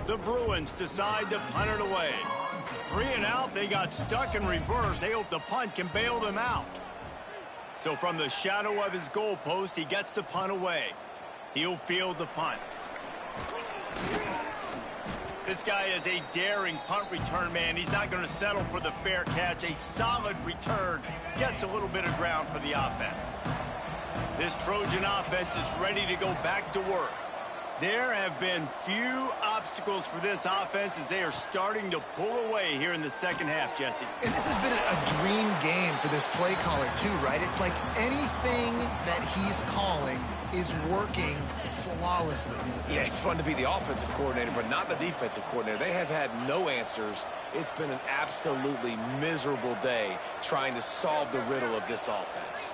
The Bruins decide to punt it away. 3 and out, they got stuck in reverse. They hope the punt can bail them out. So from the shadow of his goalpost, he gets the punt away. He'll field the punt. This guy is a daring punt return man. He's not going to settle for the fair catch. A solid return gets a little bit of ground for the offense. This Trojan offense is ready to go back to work. There have been few obstacles for this offense as they are starting to pull away here in the second half, Jesse. And this has been a dream game for this play caller too, right? It's like anything that he's calling is working flawlessly. Yeah, it's fun to be the offensive coordinator, but not the defensive coordinator. They have had no answers. It's been an absolutely miserable day trying to solve the riddle of this offense.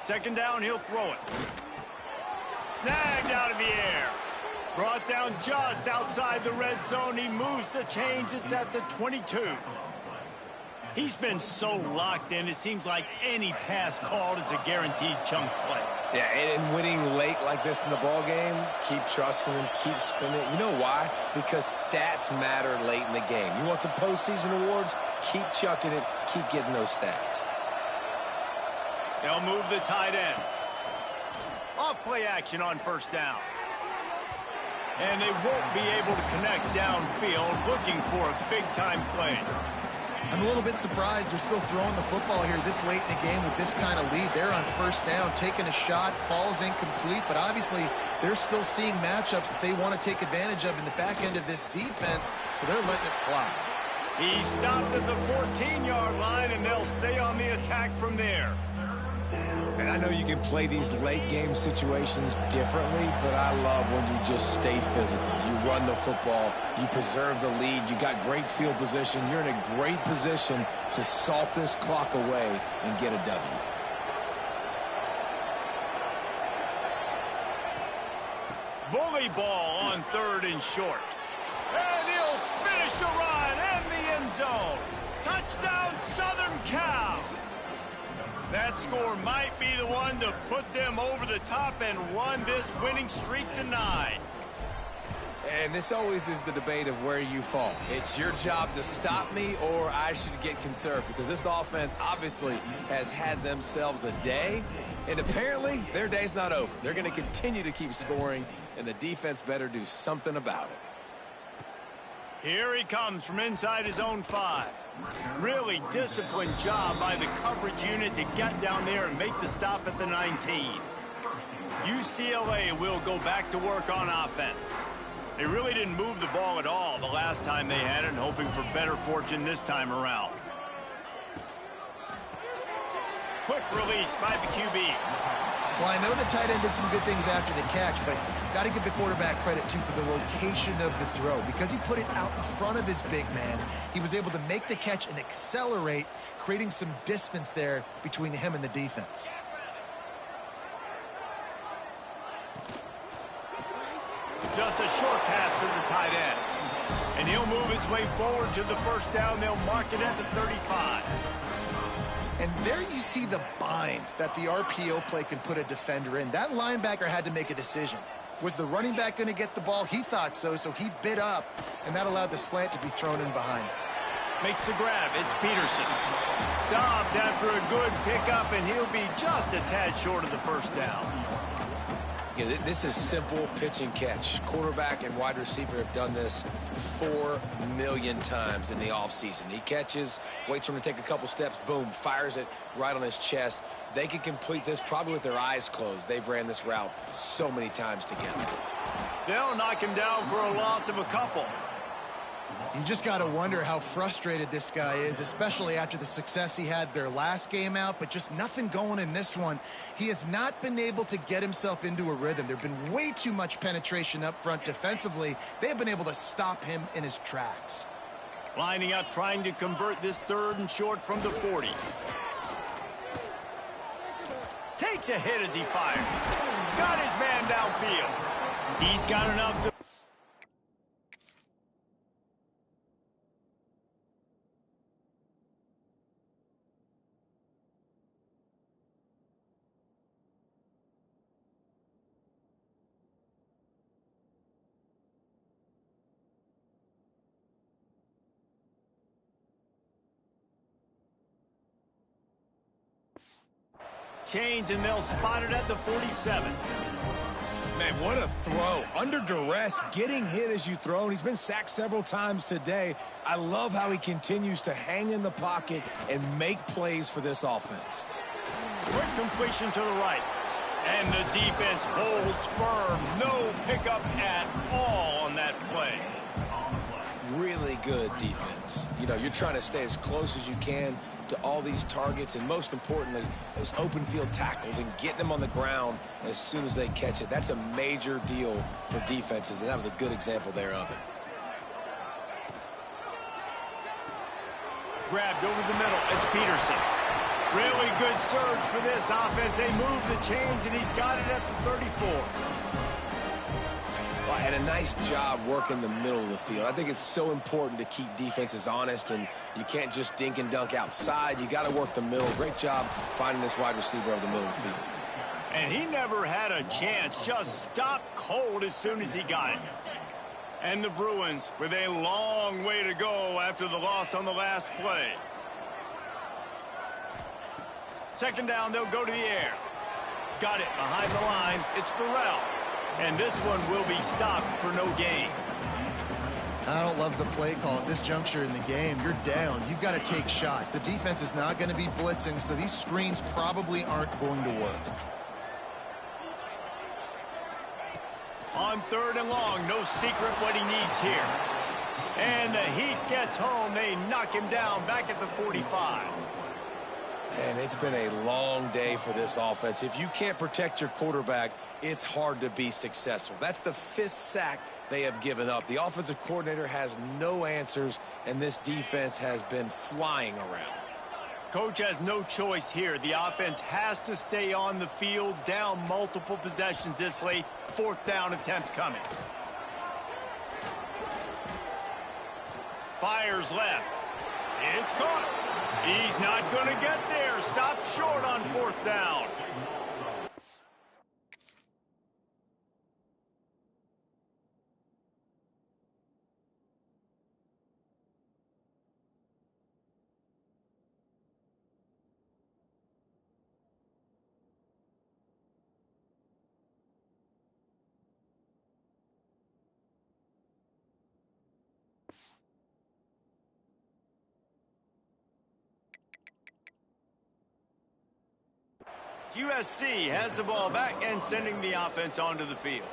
Second down, he'll throw it. Snagged out of the air. Brought down just outside the red zone. He moves the chains. It's at the 22. He's been so locked in, it seems like any pass called is a guaranteed chunk play. Yeah, and winning late like this in the ball game, keep trusting him, keep spinning. You know why? Because stats matter late in the game. You want some postseason awards? Keep chucking it, keep getting those stats. They'll move the tight end. Off play action on first down. And they won't be able to connect downfield, looking for a big-time play. I'm a little bit surprised they're still throwing the football here this late in the game with this kind of lead. They're on first down, taking a shot, falls incomplete, but obviously they're still seeing matchups that they want to take advantage of in the back end of this defense, so they're letting it fly. He stopped at the 14-yard line, and they'll stay on the attack from there. And I know you can play these late game situations differently, but I love when you just stay physical. You run the football, you preserve the lead, you got great field position, you're in a great position to salt this clock away and get a W. Bully ball on 3rd and short. And he'll finish the run in the end zone. Touchdown, Southern Cal! That score might be the one to put them over the top and run this winning streak to 9. And this always is the debate of where you fall. It's your job to stop me, or I should get conserved, because this offense obviously has had themselves a day, and apparently their day's not over. They're going to continue to keep scoring, and the defense better do something about it. Here he comes from inside his own 5. Really disciplined job by the coverage unit to get down there and make the stop at the 19. UCLA will go back to work on offense. They really didn't move the ball at all the last time they had it, hoping for better fortune this time around. Quick release by the QB. Well, I know the tight end did some good things after the catch, but got to give the quarterback credit, too, for the location of the throw. Because he put it out in front of his big man, he was able to make the catch and accelerate, creating some distance there between him and the defense. Just a short pass to the tight end. And he'll move his way forward to the first down. They'll mark it at the 35. And there you see the bind that the RPO play can put a defender in. That linebacker had to make a decision. Was the running back going to get the ball? He thought so, so he bit up, and that allowed the slant to be thrown in behind. Makes the grab. It's Peterson. Stopped after a good pickup, and he'll be just a tad short of the first down. You know, this is simple pitch and catch. Quarterback and wide receiver have done this 4 million times in the offseason. He catches, waits for him to take a couple steps, boom, fires it right on his chest. They can complete this probably with their eyes closed. They've ran this route so many times together. They'll knock him down for a loss of a couple. You just got to wonder how frustrated this guy is, especially after the success he had their last game out, but just nothing going in this one. He has not been able to get himself into a rhythm. There have been way too much penetration up front defensively. They have been able to stop him in his tracks. Lining up, trying to convert this 3rd and short from the 40. Takes a hit as he fires. Got his man downfield. He's got enough to... Change, and they'll spot it at the 47. Man, what a throw. Under duress, getting hit as you throw, and he's been sacked several times today. I love how he continues to hang in the pocket and make plays for this offense. Quick completion to the right. And the defense holds firm. No pickup at all on that play. Really good defense. You know, you're trying to stay as close as you can to all these targets, and most importantly, those open field tackles and getting them on the ground as soon as they catch it. That's a major deal for defenses, and that was a good example there of it. Grabbed over the middle. It's Peterson. Really good surge for this offense. They move the chains, and he's got it at the 34. Well, and a nice job working the middle of the field. I think it's so important to keep defenses honest, and you can't just dink and dunk outside. You got to work the middle. Great job finding this wide receiver over the middle of the field. And he never had a chance. Just stopped cold as soon as he got it. And the Bruins with a long way to go after the loss on the last play. Second down, they'll go to the air. Got it behind the line. It's Burrell. And this one will be stopped for no gain. I don't love the play call at this juncture in the game. You're down. You've got to take shots. The defense is not going to be blitzing, so these screens probably aren't going to work. On 3rd and long, no secret what he needs here. And the Heat gets home. They knock him down back at the 45. And it's been a long day for this offense. If you can't protect your quarterback, it's hard to be successful. That's the 5th sack they have given up. The offensive coordinator has no answers, and this defense has been flying around. Coach has no choice here. The offense has to stay on the field, down multiple possessions this late. 4th down attempt coming. Fires left. It's caught. He's not going to get there. Stopped short on 4th down. USC has the ball back and sending the offense onto the field.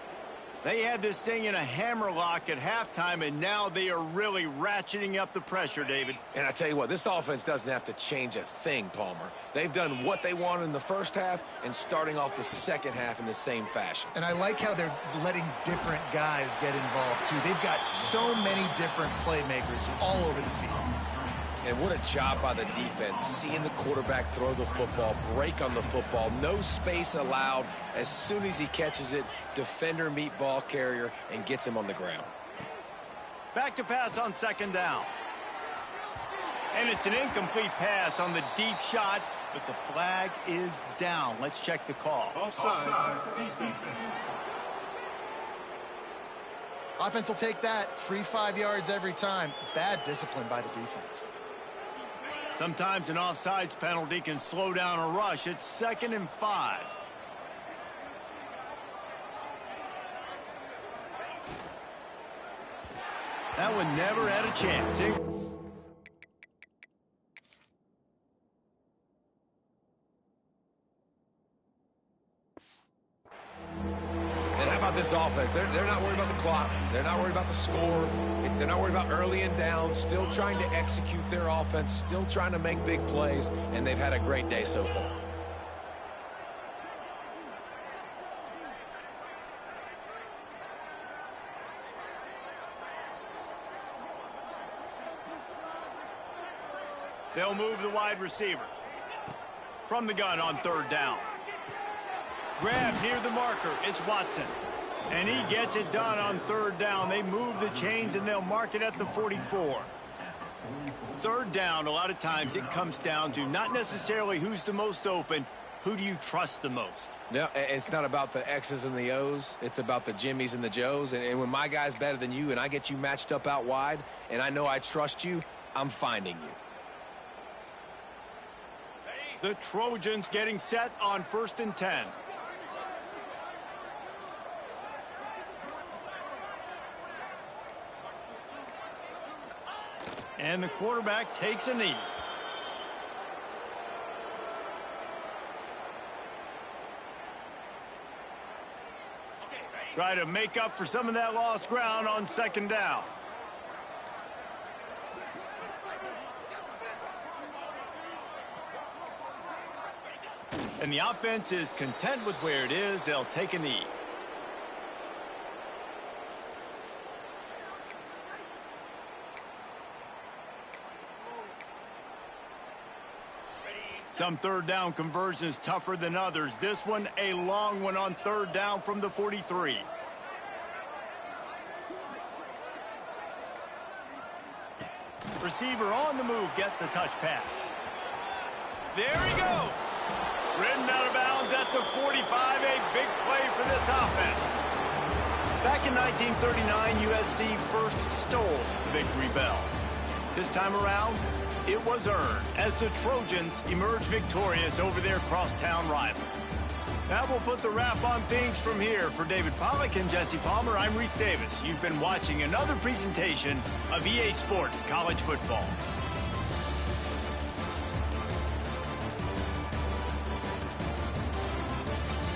They had this thing in a hammerlock at halftime, and now they are really ratcheting up the pressure, David. And I tell you what, this offense doesn't have to change a thing, Palmer. They've done what they wanted in the first half and starting off the second half in the same fashion. And I like how they're letting different guys get involved, too. They've got so many different playmakers all over the field. And what a job by the defense, seeing the quarterback throw the football, break on the football, no space allowed. As soon as he catches it, defender meet ball carrier and gets him on the ground. Back to pass on 2nd down. And it's an incomplete pass on the deep shot, but the flag is down. Let's check the call. Offside, defense. Offense will take that. Free 5 yards every time. Bad discipline by the defense. Sometimes an offsides penalty can slow down a rush. It's 2nd and 5. That one never had a chance. And how about this offense? They're not worried about the clock. They're not worried about the score. They're not worried about early and down. Still trying to execute their offense. Still trying to make big plays. And they've had a great day so far. They'll move the wide receiver. From the gun on 3rd down. Grab near the marker. It's Watson. And he gets it done on 3rd down. They move the chains, and they'll mark it at the 44. 3rd down, a lot of times it comes down to not necessarily who's the most open, who do you trust the most? No, it's not about the X's and the O's. It's about the Jimmies and the Joes. And when my guy's better than you and I get you matched up out wide and I know I trust you, I'm finding you. The Trojans getting set on 1st and 10. And the quarterback takes a knee. Try to make up for some of that lost ground on 2nd down. And the offense is content with where it is. They'll take a knee. Some 3rd down conversions tougher than others. This one, a long one on 3rd down from the 43. Receiver on the move gets the touch pass. There he goes. Ridden out of bounds at the 45. A big play for this offense. Back in 1939, USC first stole the victory bell. This time around, it was earned as the Trojans emerged victorious over their crosstown rivals. That will put the wrap on things from here. For David Pollack and Jesse Palmer, I'm Reese Davis. You've been watching another presentation of EA Sports College Football.